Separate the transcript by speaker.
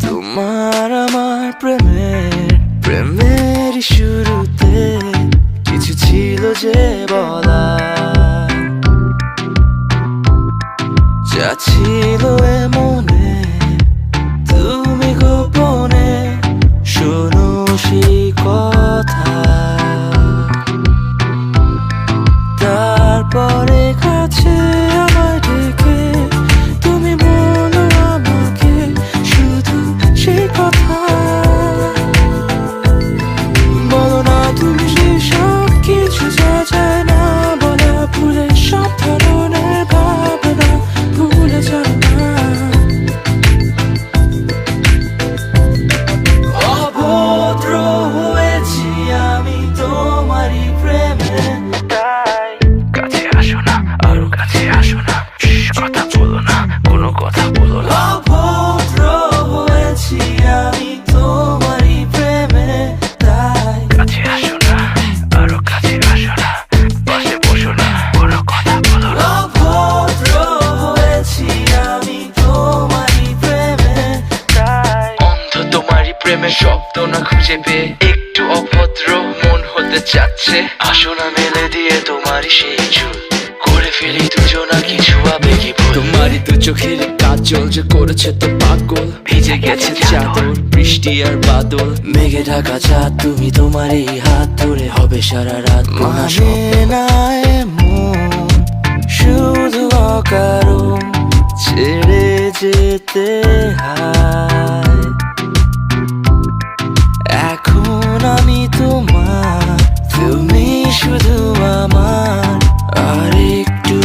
Speaker 1: তোমার আমার প্রেমের শুরুতে কিছু ছিল যে বলা, যা ছিল মনে তুমি গোপনে শোনো সেই কথা। তারপরে কাছে আমায় ডেকে তুমি বলো আমাকে শুধু সেই কথা। বলো না তুমি সেই সব কিছু যা যায় না বলা, ভুলে সব ধরনের ভাবনা ভুলে যাও না। অভদ্র হয়েছি আমি তোমারই প্রেমে, তাই কাছে আসো না, আরো কাছে আসো না, কথা বলো না, কোনো কথা বলো না। অভদ্র হয়েছি আমি তোমারই প্রেমে, তাই কাছে আসো না, আরো কাছে আসো না, পাশে বসো না, কোনো কথা বলো না। অভদ্র হয়েছি আমি তোমারই প্রেমে, তাই অন্ধ তোমারই প্রেমে শব্দ না খুঁজে পেয়ে একটু অভদ্র মন হতে চাচ্ছে। আসো না মেলে দিয়ে তোমারই সেই চুল, করে ফেলি দুজনা কিছু আবেগী ভুল। তোমারই দু চোখের কাজল যে করেছে তো পাগল, ভিজে গেছে চাদর বৃষ্টি আর বাদল, মেঘে ঢাকা চাঁদ তুমি তোমারই হাত ধরে হবে সারা রাত। মানে না এমন শুধু অকারণ ছেড়ে যেতে হয়। এখন আমি তোমার, তুমি শুধু আমার, আর একটু